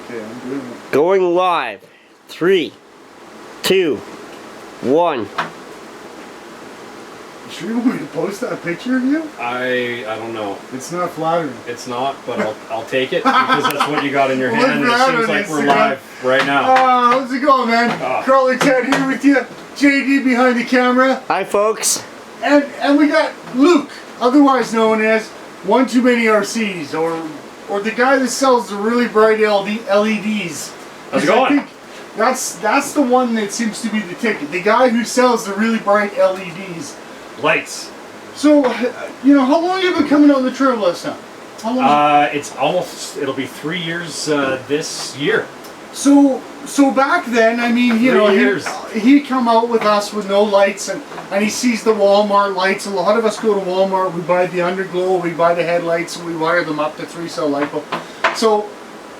Okay, I'm doing it. Going live. 3, 2, 1. You sure you want me to post that picture of you? I don't know. It's not flattering. It's not, but I'll take it because that's what you got in your hand, and it seems like we're live right now. How's it going, man? Crawler Ted here with you. JD behind the camera. Hi, folks. And we got Luke, otherwise known as OnetoomanyRCs, or the guy that sells the really bright LEDs. How's it going? I think that's the one that seems to be the ticket. The guy who sells the really bright LEDs. Lights. So, you know, how long have you been coming on the trail last time? How long? It'll be 3 years this year. So back then, I mean, you know, he'd come out with us with no lights, and he sees the Walmart lights. A lot of us go to Walmart, we buy the underglow, we buy the headlights, and we wire them up to 3-cell LiPo. So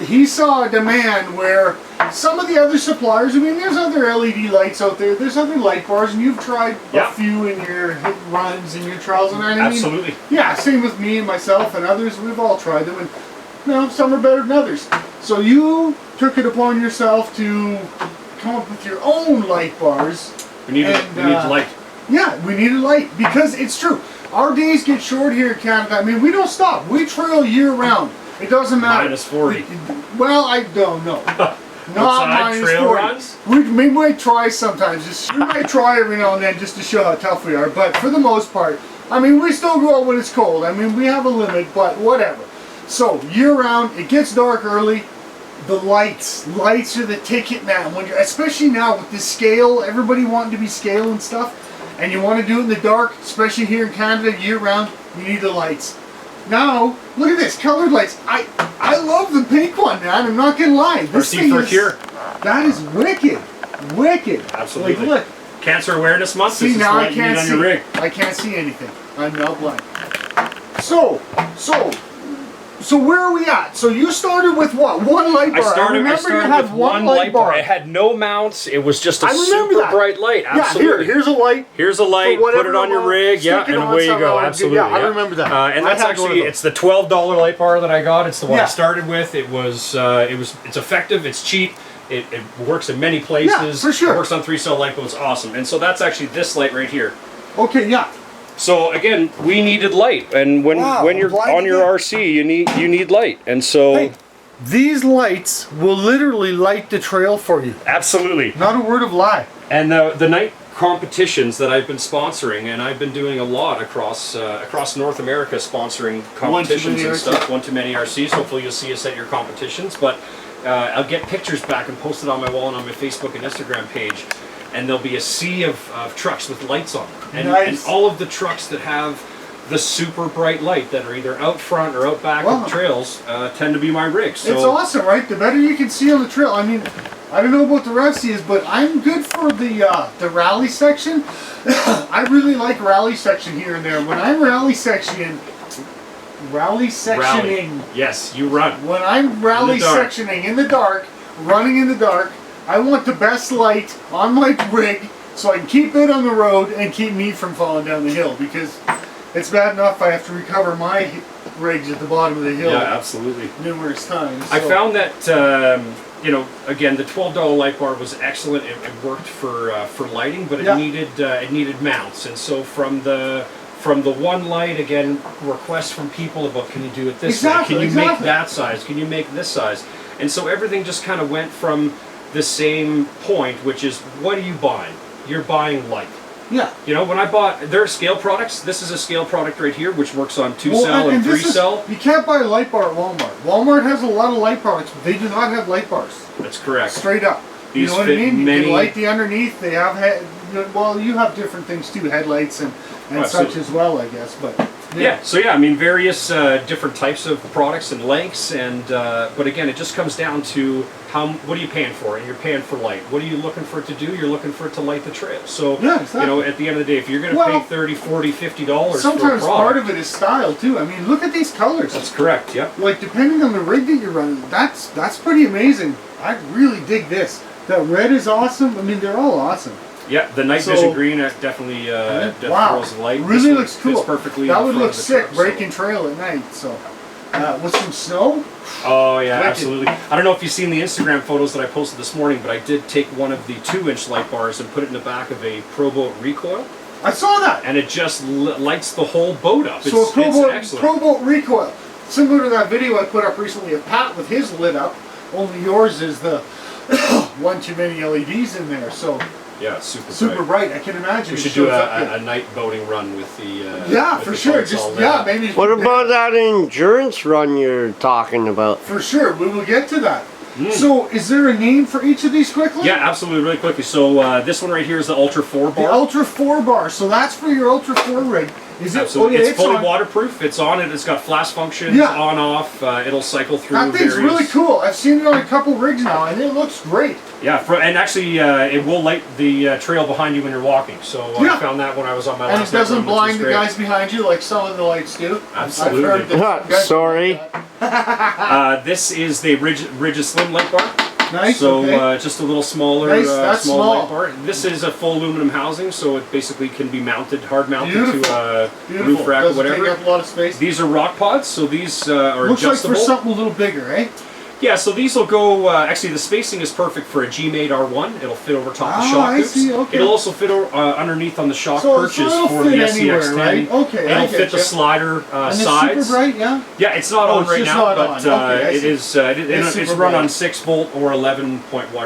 he saw a demand where some of the other suppliers, I mean, there's other LED lights out there, there's other light bars, and you've tried a few in your hit runs and your trials, and I mean, absolutely. Yeah, same with me and myself and others, we've all tried them, and you know, some are better than others. So you took it upon yourself to come up with your own light bars. We need light. Yeah, we need a light, because it's true. Our days get short here in Canada. I mean, we don't stop. We trail year round. It doesn't matter. -40. Well, I don't know. Not minus trail 40. runs? We might try sometimes. We might try every now and then just to show how tough we are. But for the most part, I mean, we still go out when it's cold. I mean, we have a limit, but whatever. So year round, it gets dark early. The lights are the ticket now. When you're, especially now with the scale, everybody wanting to be scale and stuff, and you want to do it in the dark, especially here in Canada year round, you need the lights. Now, look at this, colored lights. I love the pink one, man. I'm not gonna lie. This thing is, that is wicked, wicked. Absolutely. Like, look. Cancer Awareness Month. See, this is now what I can't you need see. on your rig. I can't see anything. I'm now blind. So where are we at? So you started with what? One light bar. I remember you had one light bar. It had no mounts. It was just a super bright light. Absolutely. Yeah, here's a light. Here's a light. Put it on your rig. Yeah, and away you go. Absolutely. Yeah, I remember that. And that's actually, it's the $12 light bar that I got. It's the one I started with. It's effective. It's cheap. It works in many places. Yeah, for sure. It works on 3-cell LiPo. It's awesome. And so that's actually this light right here. Okay, yeah. So again, we needed light, and when you're on your RC, you need light, and so hey, these lights will literally light the trail for you. Absolutely, not a word of lie. And the night competitions that I've been sponsoring, and I've been doing a lot across North America, sponsoring competitions and stuff. OnetoomanyRCs. Hopefully, you'll see us at your competitions, but I'll get pictures back and post it on my wall and on my Facebook and Instagram page. And there'll be a sea of trucks with lights on them. And all of the trucks that have the super bright light that are either out front or out back of the trails tend to be my rigs. So it's awesome, right? The better you can see on the trail. I mean, I don't know about the rest of you, but I'm good for the rally section. I really like rally section here and there. When I'm rally sectioning. Yes, you run. When I'm rally sectioning in the dark, running in the dark, I want the best light on my rig so I can keep it on the road and keep me from falling down the hill, because it's bad enough I have to recover my rigs at the bottom of the hill. Yeah, absolutely. Numerous times. So. I found that you know, again, the $12 light bar was excellent. It worked for lighting, but it needed mounts, and so from the one light, again, requests from people about, can you do it this way? Can you make that size? Can you make this size? And so everything just kind of went from the same point, which is, what are you buying? You're buying light. Yeah. You know, when I bought, there are scale products. This is a scale product right here, which works on 2-cell and 3-cell. You can't buy a light bar at Walmart. Walmart has a lot of light products, but they do not have light bars. That's correct. Straight up. These you know what I mean? You can light the underneath. They have, well, you have different things too, headlights and such as well, I guess. But yeah, so yeah, I mean, various different types of products and lengths, and but again, it just comes down to what are you paying for? And you're paying for light. What are you looking for it to do? You're looking for it to light the trail. So you know, at the end of the day, if you're going to pay $30, $40, $50 sometimes for a product, part of it is style too. I mean, look at these colors. That's correct. Yeah. Like, depending on the rig that you're running, that's pretty amazing. I really dig this. That red is awesome. I mean, they're all awesome. Yeah, the night vision green definitely throws light. Really looks cool. Fits perfectly. That would look sick breaking trail at night. So with some snow. Oh yeah, Wicked. absolutely. I don't know if you've seen the Instagram photos that I posted this morning, but I did take one of the 2-inch light bars and put it in the back of a Pro Boat recoil, I saw that. and it just lights the whole boat up. So It's excellent. Pro Boat recoil, similar to that video I put up recently of Pat with his lit up. Only yours is the one too many LEDs in there. So Yeah, it's super super bright. bright. I can imagine. We it should do shows up good. a night boating run with the. Yeah, with for the sure. boats all Just lit up. maybe. What about that endurance run you're talking about? For sure, we will get to that. Mm. So, is there a name for each of these quickly? Yeah, absolutely. Really quickly. So this one right here is the Ultra 4 The bar. Ultra 4 bar. So that's for your Ultra 4 rig. Is it? Absolutely. Oh, yeah, it's fully on. waterproof. It's on it. It's got flash functions, Yeah. on, off. It'll cycle through. That thing's various... really cool. I've seen it on a couple rigs now, and it looks great. Yeah, and actually, it will light the trail behind you when you're walking. So Yeah. I found that when I was on my And last it doesn't night run, which was blind the great. guys behind you like some of the lights do. Absolutely. I've heard that guys Sorry. like that. This is the Rigid Slim light bar. Nice. So okay. just a little smaller, Nice, that's small small. light bar. This is a full aluminum housing, so it basically can be mounted, hard mounted Beautiful. to a Beautiful. roof rack or Doesn't whatever. take up a lot of space. These are rock pods, so these are Looks like adjustable. for something a little bigger, eh? Yeah, so these will go. Actually, the spacing is perfect for a G-Made R1. It'll fit over top the Ah, shock I hoops. see, okay. It'll also fit underneath on the shock So perches it'll for fit the anywhere, SCX10. right? Okay, I It'll get fit the you. slider And it's sides. super bright, yeah? Yeah, it's not Oh, on it's right just now, not but on. Okay, I it see. is. It's It's super run bright. on 6 volt or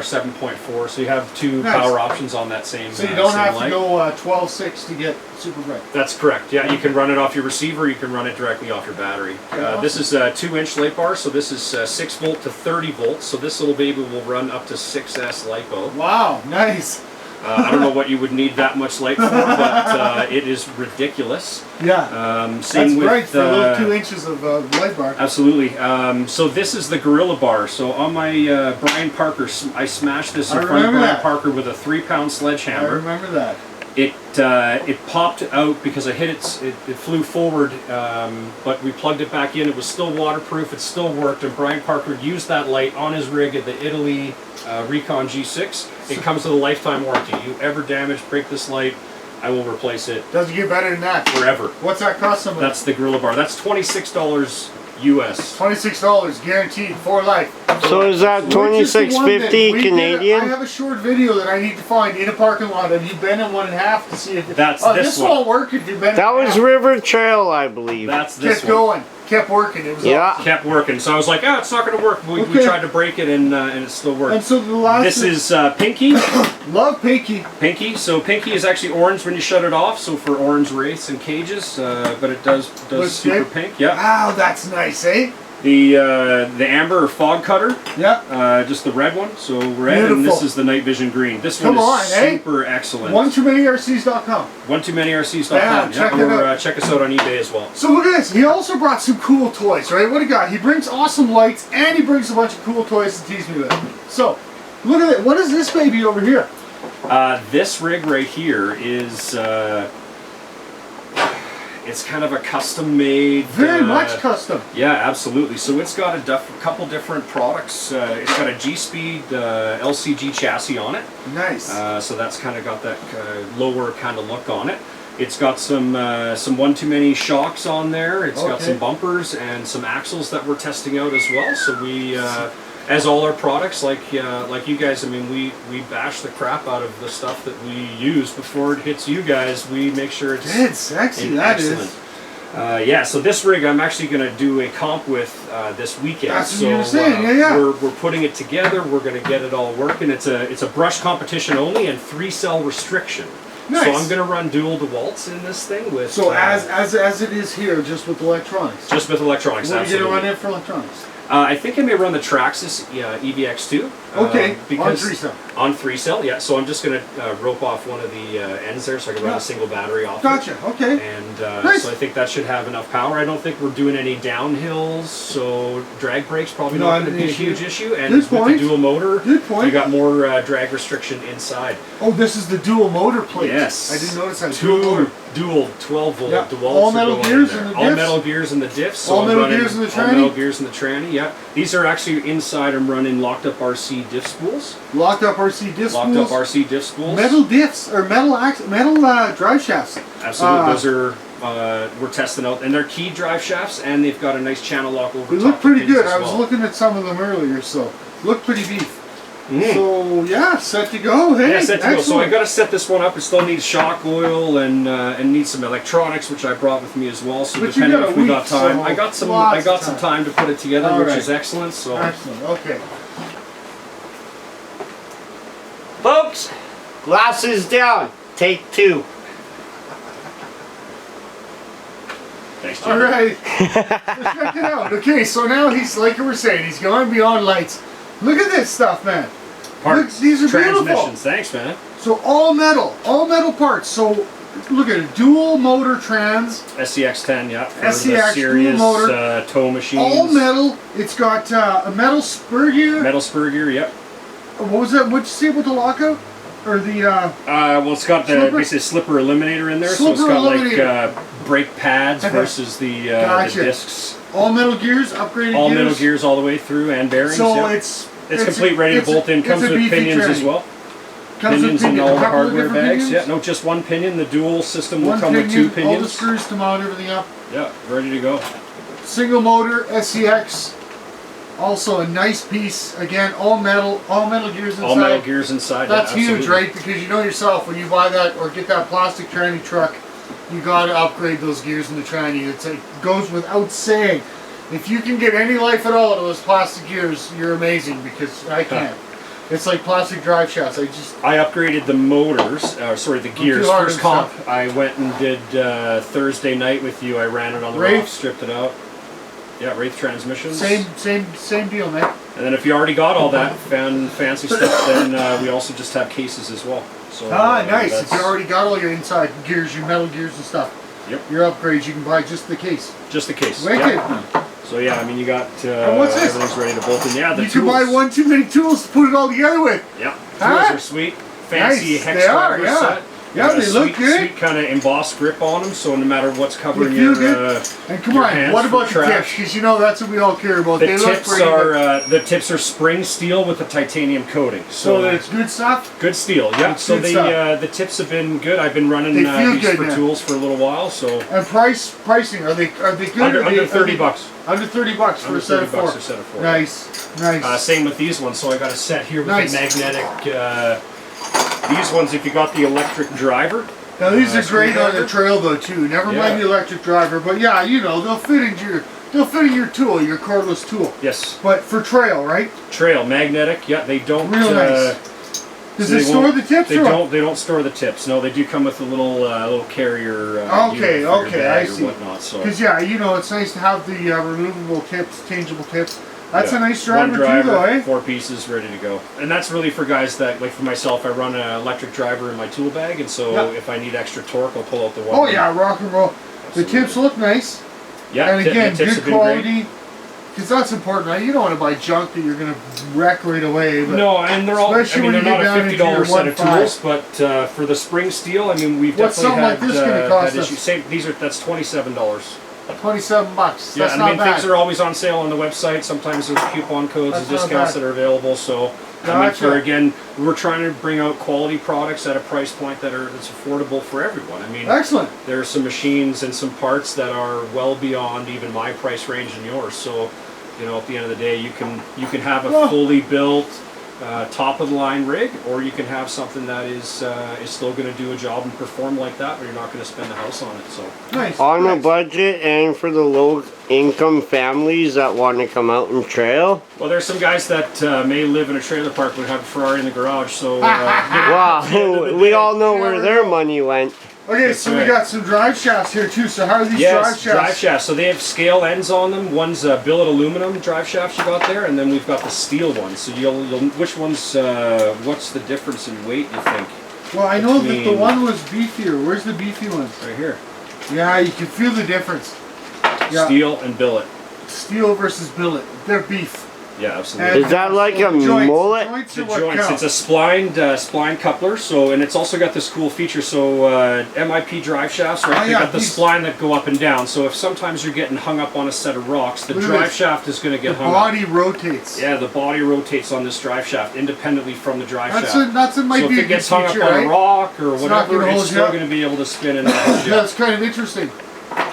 7.4, so you have two Nice. power options on that same. So you don't same have light. to go 12.6 to get super bright. That's correct. Yeah, you can run it off your receiver. You can run it directly off your battery. Yeah, This is a 2-inch light bar, so this is 6 volt to 30 volts. So this little baby will run up to 6S LiPo. Wow, nice. I don't know what you would need that much light for, but it is ridiculous. Yeah. Same That's with bright for a little 2 inches of light bar. absolutely. So this is the Gorilla Bar. So on my Brian Parker, I smashed this in I front of remember Brian that. Parker with a 3-pound I sledgehammer. remember that. It popped out because I hit it flew forward, but we plugged it back in. It was still waterproof. It still worked, and Brian Parker used that light on his rig at the Italy Recon G6. It comes with a lifetime warranty. You ever damage, break this light, I will replace it Doesn't get better than that. forever. What's that cost somebody? That's the Gorilla Bar. That's $26 US. $26 guaranteed for life. So is that Which is the one that we 26.50 did- I Canadian? have a short video that I need to find in a parking lot of you bending one in half to see if it, That's oh, this this one. won't work if you bend That it in was half. River Trail, I believe. That's this Kept one. going. Kept working. It was Yeah. awesome. Kept working. So I was like, oh, it's not going to work. We Okay. tried to break it, and it still worked. And so the last This is Pinky. love Pinky. Pinky. So Pinky is actually orange when you shut it off. So for orange wraiths and cages, but it does Looks super good. pink. Yeah. Wow, that's nice, eh? The amber or fog cutter, Yeah. just the red one. So red, and Beautiful. this is the night vision green. This Come one on, is eh? super excellent. OnetoomanyRCs.com. OnetoomanyRCs.com. Yeah, check it or out. check us out on eBay as well. So look at this. He also brought some cool toys, right? What do you got? He brings awesome lights and he brings a bunch of cool toys to tease me with. So, look at it. What is this baby over here? This rig right here is. It's kind of a custom made. Very much custom. Yeah, absolutely. So it's got a couple different products. It's got a G-Speed LCG chassis on it. Nice. So that's kind of got that lower kind of look on it. It's got some one too many shocks on there. It's got Okay. some bumpers and some axles that we're testing out as well. So we, as all our products, like you guys, I mean, we bash the crap out of the stuff that we use before it hits you guys. We make sure it's Dead sexy, that excellent. is. Yeah, so this rig I'm actually going to do a comp with this weekend. That's what so you were saying, yeah. We're putting it together. We're going to get it all working. It's a brush competition only and 3-cell restriction. Nice. So I'm going to run dual DeWalt's in this thing with. So as it is here, just with electronics. just with electronics. What are you absolutely. going to run in for electronics? I think I may run the Traxxas EVX2. Okay, because on 3-cell. On 3-cell, yeah. So I'm just going to rope off one of the ends there so I can run Yeah. a single battery off it. Gotcha, okay. And Nice. so I think that should have enough power. I don't think we're doing any downhills, so drag brakes probably Not not going an to be a issue. huge issue. And Good with point. the dual motor, Good point. you got more drag restriction inside. Oh, this is the dual motor plate. Yes. I didn't notice that. Dual Two motor. dual 12 volt Yeah. DeWalt's All are metal going gears in there. and the All diffs? metal gears and the diffs. So All I'm metal running gears and the all tranny? metal gears and the tranny. Yeah. These are actually inside. I'm running locked up RC diff spools. Locked up RC disc Locked spools. up RC diff spools. Metal diffs or metal drive shafts. Absolutely. Uh, Those are we're testing out, and they're key drive shafts, and they've got a nice channel lock over. They top look pretty pins good. as I was well. looking at some of them earlier, so look pretty beef. So yeah, set to go. Hey, Yeah, set to go. So I excellent. got to set this one up. It still needs shock oil and needs some electronics, which I brought with me as well. So But you depending got a if we week, got time, so I got some. lots I got of some time. time to put it together, All which right. is excellent. So Excellent. Okay. Folks, glasses down. Take 2. thanks, Jim. All right. Let's check it out. Okay, so now he's like we were saying, he's going beyond lights. Look at this stuff, man. Parts, Look, these are beautiful. transmissions. Thanks, man. So all metal parts. So look at it, dual motor trans, SCX10, yeah. For SCX the dual serious motor. tow machines. all metal. It's got a metal spur gear. Metal spur gear, yep. What was that? What'd you say with the lockout? Or the Well, it's got the Slipper? basically slipper eliminator in there, so it's Slipper got eliminator. like brake pads versus the Gotcha. discs. all metal gears, upgraded All gears? metal gears all the way through and bearings. So yeah. it's complete, ready to bolt in. it's Comes a with beefy pinions as tranny. well. Comes Pinions with and all a the couple of hardware different bags. pinions? Yeah, no, just one pinion. The dual system will One come pinion, with 2 all the pinions. screws to mount everything up. Yeah, ready to go. Single motor, SCX. Also a nice piece. Again, all metal gears inside. All metal gears inside. That's yeah, huge, absolutely. right? Because you know yourself, when you buy that or get that plastic tranny truck, you got to upgrade those gears in the tranny. It goes without saying. If you can get any life at all out of those plastic gears, you're amazing, because I can't. It's like plastic drive shafts. I upgraded the motors, the gears. too hard First and comp, stuff. I went and did Thursday night with you. I ran it on the Wraith? Wraith, stripped it out. Yeah, Wraith transmissions. Same deal, man. And then if you already got all that fancy stuff, then we also just have cases as well. So Nice. If that's you already got all your inside gears, your metal gears and stuff, Yep. your upgrades, you can buy just the case. just the case. Wicked. Yep. So yeah, I mean you got what's this? everything's ready to bolt in. Yeah, the You tools. can buy one too many tools to put it all together with. Yeah, Huh? tools are sweet. Fancy Nice. hex They are, driver yeah. set. Yeah, Got a they look sweet, good. Sweet kind of embossed grip on them, so no matter what's covering They feel your good. And come your on, hands what for about the tips? trash. Because you know that's what we all care about. The They look tips pretty good. are the tips are spring steel with a titanium coating. So that's good stuff. good steel. Yeah. It's So good stuff. the tips have been good. I've been running They feel these good for now. tools for a little while. So And pricing, are they good? under Are they, $30. Under $30 for Under a set of $30 4. a set of 4. Nice. Same with these ones. So I got a set here with Nice. the magnetic. These ones, if you got the electric driver. Now these are great on screwdriver. the trail though too. Never Yeah. mind the electric driver, but yeah, you know they'll fit in your tool, your cordless tool. Yes. But for trail, right? Trail magnetic. Yeah, they don't. Real nice. Does they it store won't- the tips? They or what? don't. They don't store the tips. No, they do come with a little carrier. Okay, unit for your okay, bag I or see. Whatnot, so. Because yeah, you know it's nice to have the removable tips, changeable tips. That's Yeah. a nice One driver, driver, too, though, eh? 4 pieces, ready to go. And that's really for guys that, like for myself, I run an electric driver in my tool bag, and so Yeah. if I need extra torque, I'll pull out the one. Oh yeah, rock and roll. The Absolutely. tips look nice, Yeah, and again, the tips good have been great. quality. Because that's important. Now, you don't want to buy junk that you're going to wreck right away. But No, and they're all. especially I mean, when they're you get not a down into your $50 set of 1.5. tools, but for the spring steel, I mean, we've What's definitely something like had this gonna cost had us? issues. Same, that's $27. $27. Yeah, That's and not I mean bad. things are always on sale on the website. Sometimes there's coupon codes That's and not discounts bad. that are available. So I mean, Gotcha. for again, we're trying to bring out quality products at a price point that's affordable for everyone. I mean, Excellent. there are some machines and some parts that are well beyond even my price range and yours. So, you know, at the end of the day, you can have a Well- fully built, top of the line rig, or you can have something that is still going to do a job and perform like that, but you're not going to spend the house on it. So, Nice. On a nice. budget and for the low income families that want to come out and trail. well, there's some guys that may live in a trailer park but have a Ferrari in the garage. So, Wow, we all know where their money went. Okay, That's so we right. got some drive shafts here too. So how are these drive yes, shafts? drive shafts. So they have scale ends on them. One's billet aluminum drive shafts you got there, and then we've got the steel ones. So you'll which one's what's the difference in weight, you think? Well, I know that the between- one was beefier. Where's the beefy ones? Right here. Yeah, you can feel the difference. Yeah. Steel and billet. Steel versus billet. They're beef. Yeah, absolutely. Is that like a Joints. mullet? Joints The are what joints. count. It's a spline coupler. So, and it's also got this cool feature. So, MIP drive shafts, right? Oh, They yeah, got the these- spline that go up and down. So, if sometimes you're getting hung up on a set of rocks, the Look at drive this. shaft is going to The get hung up. body rotates. Yeah, the body rotates on this drive shaft independently from the drive That's shaft. might So be if a it gets good hung up feature, on right? a rock or It's not whatever, gonna hold it's you still up. going to be able to spin and hold you up. That's kind of interesting.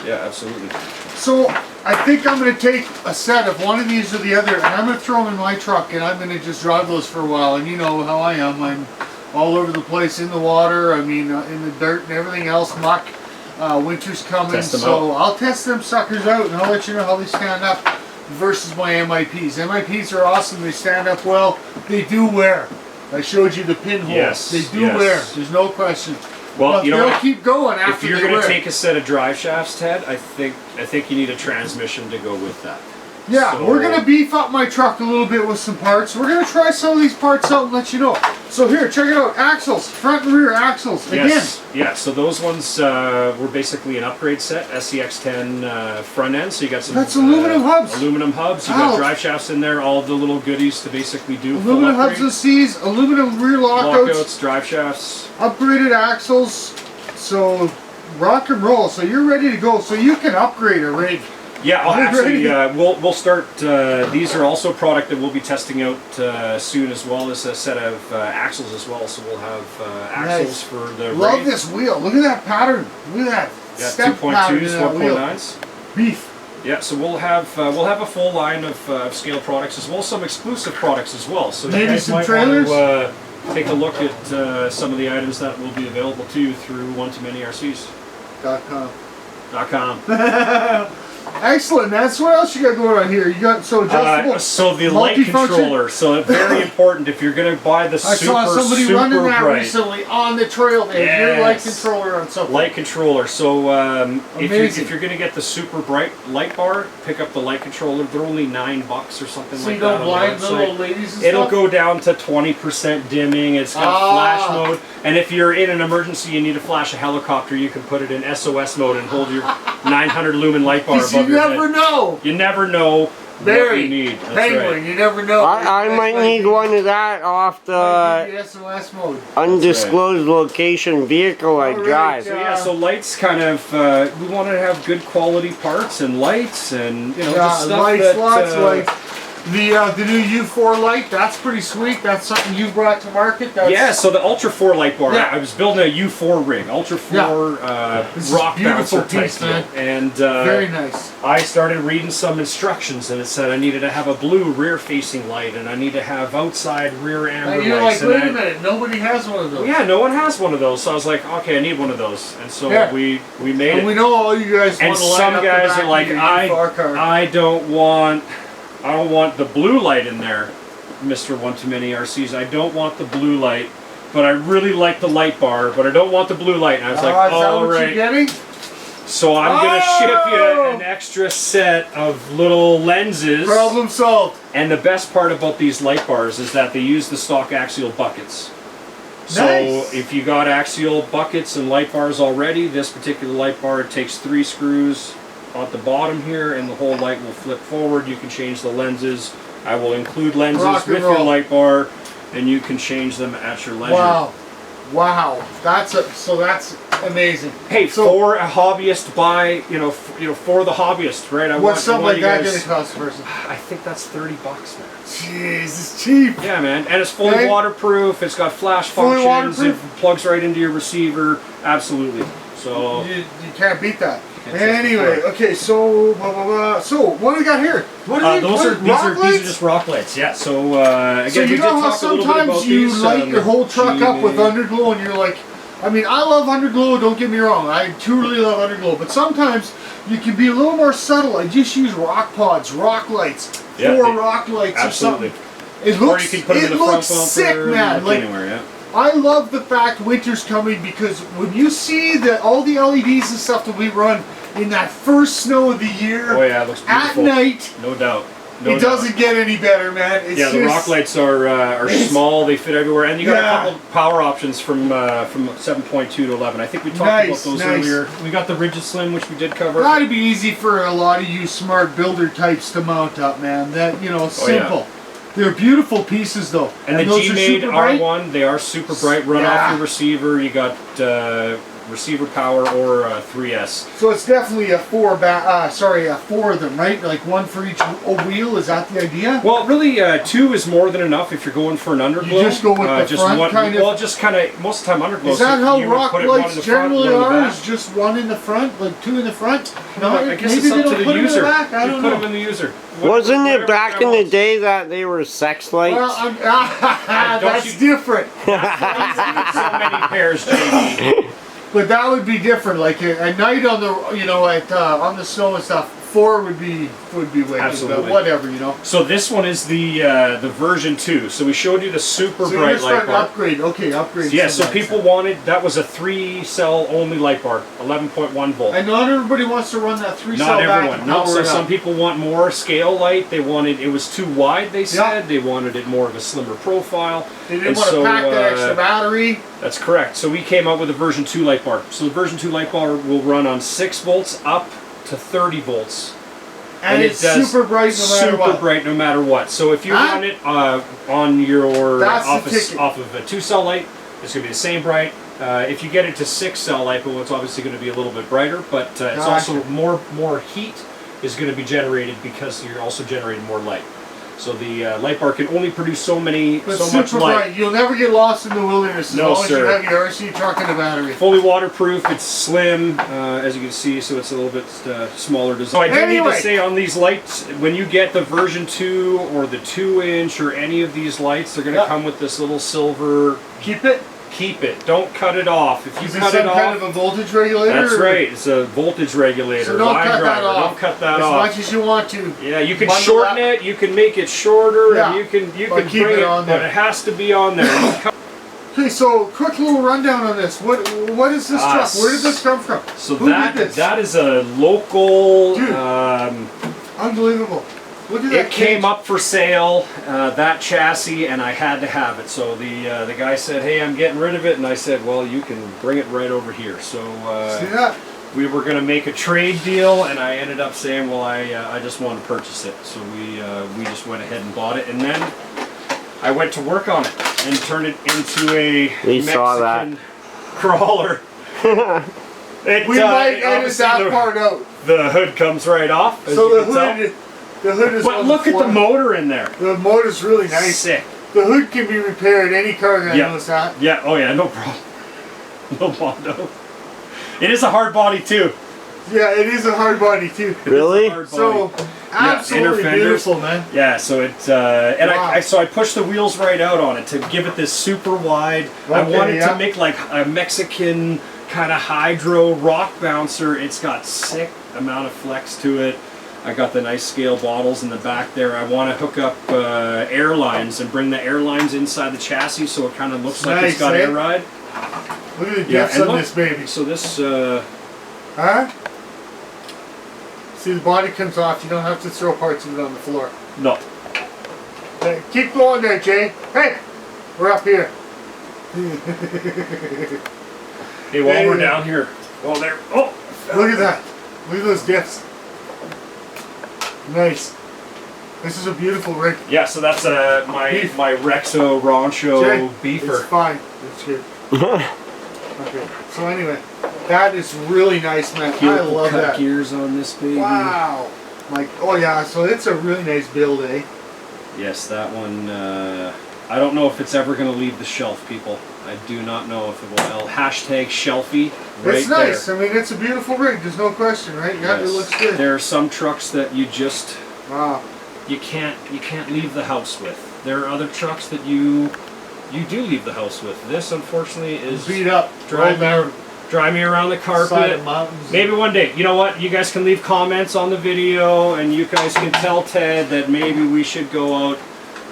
Yeah, absolutely. So I think I'm going to take a set of one of these or the other, and I'm going to throw them in my truck, and I'm going to just drive those for a while. And you know how I am. I'm all over the place in the water. I mean, in the dirt and everything else, muck. Winter's coming, Test them so out. I'll test them suckers out, and I'll let you know how they stand up versus my MIPs. MIPs are awesome. They stand up well. They do wear. I showed you the pinhole. Yes, They do yes. wear. There's no question. Well, But you know they'll what? keep going after If you're they going wear. to take a set of drive shafts, Ted, I think you need a transmission to go with that. Yeah, So- we're going to beef up my truck a little bit with some parts. We're going to try some of these parts out and let you know. So here, check it out. Axles. Front and rear axles. Yes, yeah. So those ones were basically an upgrade set, SCX10 front end. So you got some. That's aluminum hubs. Aluminum hubs. You Ouch. got drive shafts in there. All of the little goodies to basically do. Again, aluminum full hubs upgrade. and C's, aluminum rear Lockouts, drive shafts. upgraded axles. So rock and roll. So you're ready to go. So you can upgrade a rig. Yeah, I'll Are you actually, ready? we'll start. These are also product that we'll be testing out soon, as well as a set of axles as well. So we'll have axles Nice. for the Love Wraith. this wheel. Look at that pattern. Look at that Yeah, step pattern in 2.2s, that wheel. 1.9s. Beef. Yeah, so we'll have a full line of scale products as well as some exclusive products as well. So Maybe you guys some might trailers? want to take a look at some of the items that will be available to you through OnetoomanyRCs.com. Excellent. That's what else you got going on here. You got so adjustable. So the light multifunction. controller. So very important if you're going to buy the I saw somebody super running that bright recently on the trail. They had your light Yes. controller on something. light controller. So Amazing. if you're going to get the super bright light bar, pick up the light controller. They're only $9 or something so like you that. don't on blind the the website. little ladies and It'll stuff? go down to 20% dimming. It's got flash mode. And if you're in an emergency, you need to flash a helicopter, you can put it in SOS mode and hold your 900 lumen light bar Because you above your never head. know. You never know what Barry, you need. That's Penguin, right. you never know. I might need one of that off Might the give you SOS mode. undisclosed location vehicle I Alright, drive. So yeah, so lights kind of, we want to have good quality parts and lights and, you know, Yeah, just stuff lights, that... lots of lights. The new U4 light, that's pretty sweet. That's something you brought to market. That's, Yeah, so the Ultra 4 light bar, Yeah. I was building a U4 rig, Ultra 4 This is rock beautiful bouncer type piece, deal. man. And very nice. I started reading some instructions and it said I needed to have a blue rear facing light and I need to have outside rear And amber you're lights. like, wait and a minute, nobody has one of those. yeah, no one has one of those. So I was like, okay, I need one of those. And so Yeah. we made And it. we know all you guys And want to line some up the guys back are like, of your U4 car. I don't want the blue light in there, Mr. One-Too-Many-RCs. I don't want the blue light, but I really like the light bar, but I don't want the blue light. And I was like, is that all what you're right. getting? So I'm going to ship you Oh! an extra set of little lenses. Problem solved. And the best part about these light bars is that they use the stock axial buckets. So Nice. if you got axial buckets and light bars already, this particular light bar takes 3 screws at the bottom here and the whole light will flip forward. You can change the lenses. I will include lenses Rock and with your roll. light bar and you can change them at your leisure. Wow. Wow. That's amazing. Hey, So- for a hobbyist, buy, for the hobbyist, right? What's something like you that guys- going to cost a person? I think that's $30, man. Jeez, it's cheap. Yeah, man, and it's fully Okay. waterproof. It's got flash Fully functions. waterproof? It plugs right into your receiver. Absolutely. So You can't beat that. Can't test Anyway, the okay, so blah, blah, blah. So what do we got here? What are these are lights? just rock lights. Yeah. So again, So we you did know how talk a little bit sometimes about you these. light your whole truck up with GA. underglow and you're like, I mean, I love underglow, don't get me wrong. I truly love underglow, but sometimes you can be a little more subtle. I just use rock pods, rock lights, Yeah, 4 rock lights Absolutely. or something. It looks, Or you can put them in the front bumper. sick, man. Like, anywhere, yeah. I love the fact winter's coming because when you see all the LEDs and stuff that we run in that first snow of the year Oh yeah, it looks at beautiful. night, No doubt. No it doubt. doesn't get any better, man. It's Yeah, the just, rock lights are small. They fit everywhere, and you got Yeah. a couple power options from 7.2 to 11. I think we talked Nice, about those nice. earlier. We got the Rigid Slim, which we did cover. That'd be easy for a lot of you smart builder types to mount up, man. That, simple. They're beautiful pieces, though. And the those are G-Made super bright. R1, they are super bright. Run Yeah. off your receiver. You got receiver power or 3S. So it's definitely a four of them, right? Like one for each wheel. Is that the idea? Well, really, 2 is more than enough if you're going for an underglow. You just go with the front one, kind of. Well, just kind of most of the time underglow. Is that so how you would rock put it one in lights the front, generally one in the are? back. Is just one in the front, like 2 in the front? No, I guess maybe it's they up don't to the put them in user. the back. I You don't put know. them in the user. Wasn't it Whatever back in you the want. day that they were sex lights? Well, that's different. So many pairs, JD. But that would be different. Like at night on the, on the snow and stuff. 4 would be wicked. Absolutely. But whatever, So this one is the version 2. So we showed you the super So bright you're light starting to bar. upgrade. Okay, upgrade. Yeah, so people wanted, that was a 3-cell only light bar, 11.1 volt. And not everybody wants to run that 3-cell Not back. everyone. No, so some people want more scale light. They wanted, it was too wide, they said. They wanted it more of a slimmer profile. They didn't want to pack that extra battery. That's correct. So we came up with a version 2 light bar. So the version 2 light bar will run on 6 volts up to 30 volts. And it's super bright no matter what. Super bright no matter what. So if you run it on your off of a 2-cell light, it's going to be the same bright. If you get it to 6-cell light, well, it's obviously going to be a little bit brighter, but it's also more heat is going to be generated because you're also generating more light. So the light bar can only produce so much light. Bright. You'll never get lost in the wilderness as long as you have your RC truck and a battery. Fully waterproof. It's slim, as you can see, so it's a little bit smaller design. So I do need to say on these lights, when you get the version 2 or the 2-inch or any of these lights, they're going to come with this little silver. Keep it. Keep it. Don't cut it off. If you cut it off, kind of a voltage regulator? That's right. It's a voltage regulator. So don't cut that off. Don't cut that off. As much as you want to. Yeah, you can shorten it. You can make it shorter, and you can keep bring it on there. but it has to be on there. Okay, so quick little rundown on this. What is this truck? Where did this come from? So Who did this? that is a local. Dude, unbelievable. Look at that. It came up for sale, that chassis, and I had to have it. So the guy said, "Hey, I'm getting rid of it," and I said, "Well, you can bring it right over here." So see that? We were going to make a trade deal, and I ended up saying, "Well, I just want to purchase it." So we just went ahead and bought it, and then I went to work on it and turned it into a Mexican crawler. We might edit that part out. The hood comes right off. So the hood is. But look at the motor in there. The motor's really nice. Sick. The hood can be repaired. Any car that knows that. Yeah. Oh yeah. No problem. No problem. It is a hard body too. Yeah, it is a hard body too. Really? So absolutely beautiful, man. Yeah. So it and I pushed the wheels right out on it to give it this super wide. I wanted to make like a Mexican kind of hydro rock bouncer. It's got sick amount of flex to it. I got the nice scale bottles in the back there. I want to hook up air lines and bring the air lines inside the chassis so it kind of looks like it's got air ride. Look at the gifts on this baby. So this... Huh? See, the body comes off. You don't have to throw parts of it on the floor. No. Hey, keep going there, Jay. Hey! We're up here. Hey, while we're down here. Well, there... Oh! Look at that. Look at those gifts. Nice. This is a beautiful rig. Yeah, so that's my Rexo Rancho beefer. It's fine. It's good. Okay. So anyway, that is really nice, man. I love that. Gears on this baby. Wow. Like, oh yeah. So it's a really nice build, eh? Yes, that one. I don't know if it's ever going to leave the shelf, people. I do not know if it will. Hashtag shelfie. Right it's nice. There. I mean, it's a beautiful rig. There's no question, right? Yeah, yes. It looks good. There are some trucks that you just wow. You can't leave the house with. There are other trucks that you do leave the house with. This, unfortunately, is beat up. Drive me around the carpet. Side of mountains. Maybe one day. You know what? You guys can leave comments on the video, and you guys can tell Ted that maybe we should go out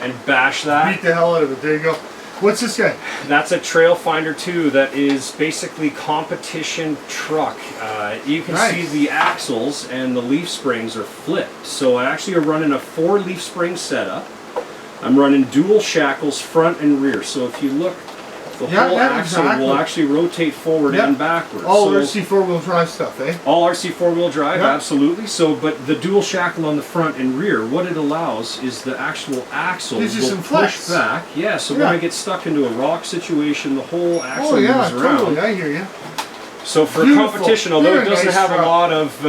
and bash that. Beat the hell out of it. There you go. What's this guy? That's a Trail Finder 2 that is basically competition truck. You can see the axles and the leaf springs are flipped. So I actually are running a 4 leaf spring setup. I'm running dual shackles front and rear. So if you look, the whole axle will actually rotate forward and backwards. All RC 4-wheel drive stuff, eh? All RC 4-wheel drive, absolutely. So, but the dual shackle on the front and rear, what it allows is the actual axle will push back. Yeah, so when I get stuck into a rock situation, the whole axle moves around. Totally, I hear you. So for Beautiful. competition, although Very it doesn't nice have truck. a lot of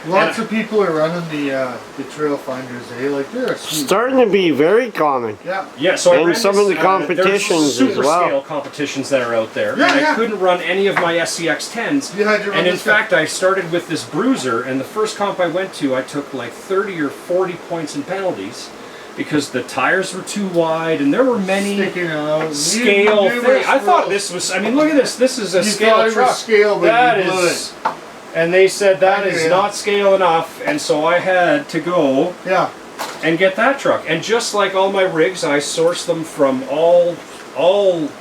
Lots of people are running the trail finders, eh? Like they're sweet. Starting to be very common. Yeah, so I And ran some of the there's competitions as super well. scale competitions that are out there, Yeah, and yeah. I couldn't run any of my SCX 10s. You had to run And in this guy. fact, I started with this Bruiser, and the first comp I went to, I took like 30 or 40 points in penalties because the tires were too wide, and there were many Sticking out. scale Numerous things. I thought rows. this was. I mean, look at this. This is a You scale thought it was truck. scale, but That you blew is. And they said that is Yeah. not scale enough, and so I had to go Yeah. and get that truck. And just like all my rigs, I sourced them from all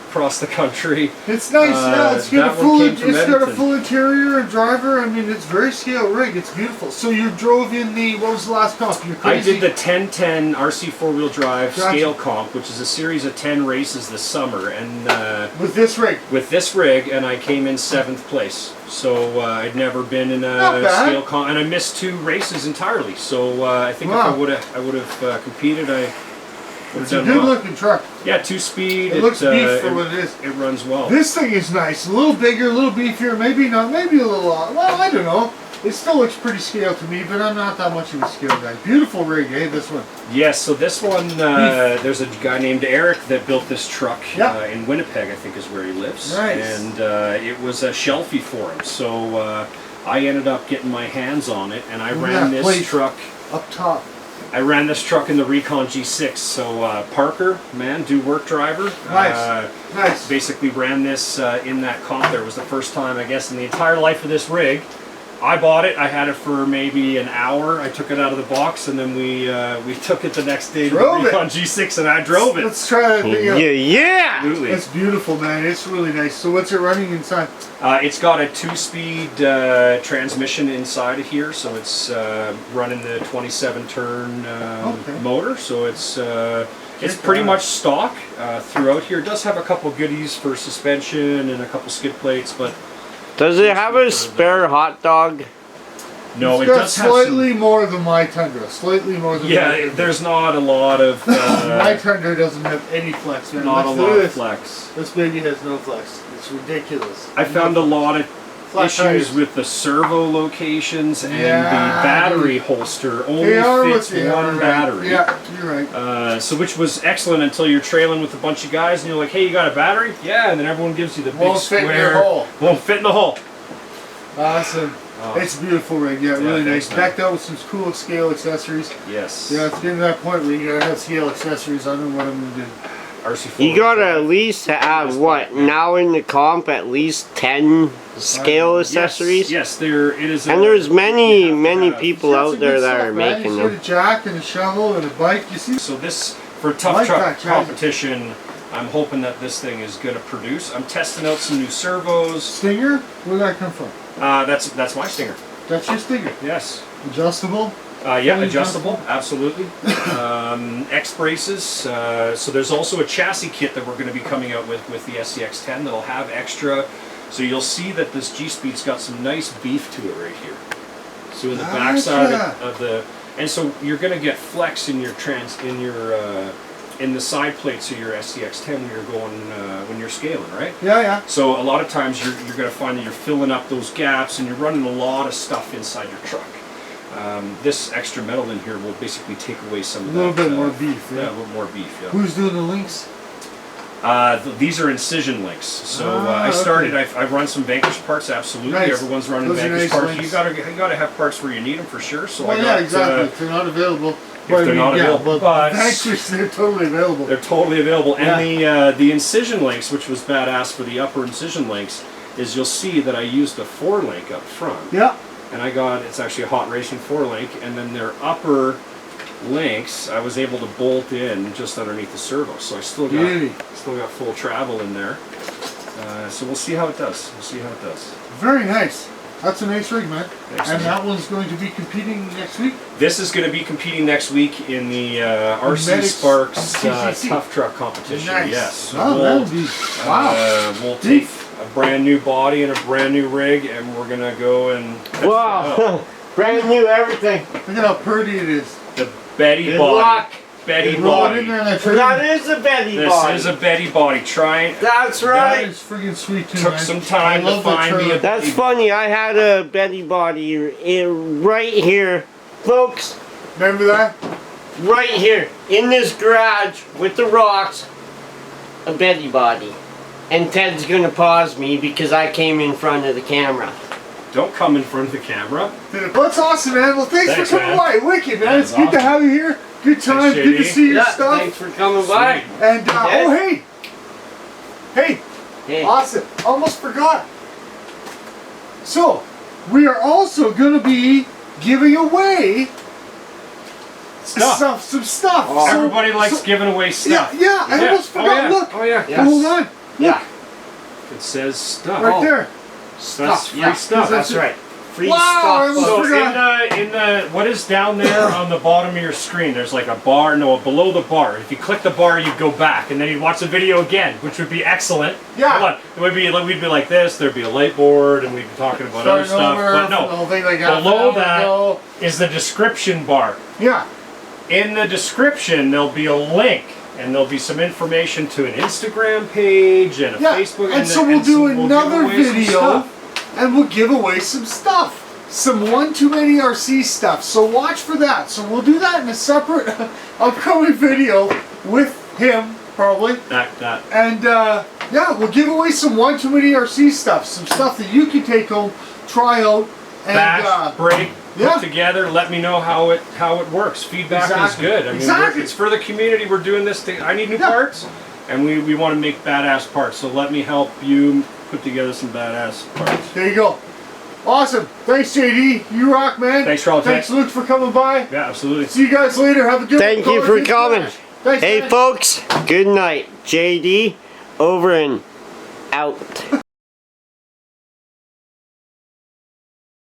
across the country. It's nice, yeah. It's got, that one came from it's got a Edmonton. full interior and driver. I mean, it's very scale rig. It's beautiful. So you drove in the, what was the last comp? You're I crazy. did the 1010 RC four-wheel drive Gotcha. scale comp, which is a series of 10 races this summer, and with this rig. with this rig, and I came in 7th place. So I'd never been in Not a bad. scale comp, and I missed 2 races entirely. So I think Wow. if I would have competed, I would It's have a done good well. looking truck. Yeah, 2-speed. It looks beef for what it is. It runs well. This thing is nice. A little bigger, a little beefier. Maybe not. Maybe a little. Well, I don't know. It still looks pretty scale to me, but I'm not that much of a scale guy. Beautiful rig, eh? This one. Yes, so this one, there's a guy named Eric that built this truck Yeah. in Winnipeg, I think is where he lives. Nice. And it was a shelfie for him. So I ended up getting my hands on it, and I Look at ran that this plate. truck. Up top. I ran this truck in the Recon G6. So Parker, man, do work driver. Nice. Nice. Basically ran this in that comp there. It was the first time, I guess, in the entire life of this rig. I bought it. I had it for maybe an hour. I took it out of the box, and then we took it the next day to the Drove it. Recon G6, and I drove it. Let's try that thing Yeah, out. yeah. Absolutely. It's beautiful, man. It's really nice. So what's it running inside? It's got a 2-speed transmission inside of here, so it's running the 27-turn Okay. motor. So it's Kick pretty ass. much stock throughout here. It does have a couple goodies for suspension and a couple skid plates, but Does it have a spare hot dog? no, It's it got does have some. slightly more than my Tundra. Slightly more than my Yeah, Tundra. there's not a lot of My Tundra doesn't have any flex, man. not a Look lot at of this. flex. This baby has no flex. It's ridiculous. I found a lot of Flat issues tires. with the servo locations and Yeah, the battery holster only They are what fits they are, one right. battery. Yeah, you're right. So which was excellent until you're trailing with a bunch of guys and you're like, hey, you got a battery? Yeah, and then everyone gives you the big Won't fit in square. your hole. Won't fit in the hole. Awesome. It's a beautiful rig. Yeah, really thanks, nice. man. Decked out with some cool scale accessories. Yes. Yeah, it's getting to that point where you gotta have scale accessories. I don't know what I'm gonna do. RC4. You gotta at least have what now in the comp at least 10 scale accessories. Yes, there it is. And there's many you have to many have- people Got out some there good that stuff, are man. making You see them. a jack and a shovel and a bike. You see? So this for tough Like truck that, Chaz. competition. I'm hoping that this thing is gonna produce. I'm testing out some new servos. Stinger? Where'd that come from? That's my Stinger. That's your Stinger. Yes. Adjustable. Yeah, Fully adjustable, absolutely. X braces. So there's also a chassis kit that we're going to be coming out with the SCX10 that'll have extra. So you'll see that this G-Speed's got some nice beef to it right here. So in the backside of the, and so you're going to get flex in your in the side plates of your SCX10 when you're going when you're scaling, right? Yeah, yeah. So a lot of times you're going to find that you're filling up those gaps and you're running a lot of stuff inside your truck. This extra metal in here will basically take away some of that. A little bit more beef, Yeah, yeah. a little more beef, yeah. Who's doing the links? These are incision links. So Ah, I started, okay. I've run some Vanquish parts, absolutely. Nice. Everyone's running Those are Vanquish nice parts. links. You gotta have parts where you need them for sure. So Well, I got, yeah, exactly. If they're not available. if they're not available, but Vanquish, they're totally available. they're totally available. Yeah. And the incision links, which was badass for the upper incision links, is you'll see that I used a 4-link up front. Yeah. And it's actually a hot racing 4-link, and then their upper links I was able to bolt in just underneath the servo, so I still got full travel in there. So we'll see how it does. Very nice. That's a nice rig, man. Thanks, And man. that one's going to be competing next week. This is going to be competing next week in the RC Medics Sparks TCC. Tough Truck competition. Nice. Yes. So Oh, that'll be wow. We'll take a brand new body and a brand new rig, and we're gonna go and Wow, brand new everything. Look at how pretty it is. the Betty Good body. luck. Betty Roll it body. in there and That is a Betty This body. is a Betty body. Trying. That's That right. is freaking sweet too, Took man. some time I to love the find me turtle. a That's Betty funny. I had a Betty body right here, folks. Remember that? Right here in this garage with the rocks. A Betty body. And Ted's gonna pause me because I came in front of the camera. Don't come in front of the camera. Well, that's awesome, man. Well, thanks Thanks, for coming man. by. Wicked, man. It's That's good to awesome. have you here. Good time. Thanks, Good to JD. see your Yeah, stuff. thanks for coming by. And, Yeah. oh, hey. Hey. Hey. Awesome. Almost forgot. So, we are also going to be giving away Stuff. some stuff. Oh. So- Everybody likes so- giving away stuff. Yeah, I almost forgot. Oh, yeah. Look. Oh, yeah. Yeah. Hold on. Yeah. It says stuff. Right Oh. there. That's free Yeah. stuff. That's right. Free Wow, I stuff. almost So forgot. in the what is down there on the bottom of your screen, there's like a bar, no, below the bar. If you click the bar, you go back, and then you watch the video again, which would be excellent. Yeah. Hold on. It would be we'd be like this. There'd be a light board, and we'd be talking about other Starting stuff. over But from the no, whole thing like half below an hour that ago. is the description bar. Yeah. In the description, there'll be a link, and there'll be some information to an Instagram page and a Yeah. Facebook. And so we'll do give another away some video, stuff. and we'll give away some stuff. Some One Too Many RC stuff. So watch for that. So we'll do that in a separate upcoming video with him, probably. That. And yeah, we'll give away some One Too Many RC stuff. Some stuff that you can take home, try out, and Bash, break, yeah. put together. Let me know how it works. Feedback Exactly. is good. I mean, Exactly. it's for the community. We're doing this thing. I need new Yeah. parts, and we want to make badass parts. So let me help you put together some badass parts. there you go. Awesome. Thanks, JD. You rock, man. Thanks for all the Thanks, Luke, for coming by. Yeah, absolutely. See you guys later. Have a good one. Thank you for coming. Thanks, Hey man. folks, good night. JD over and out.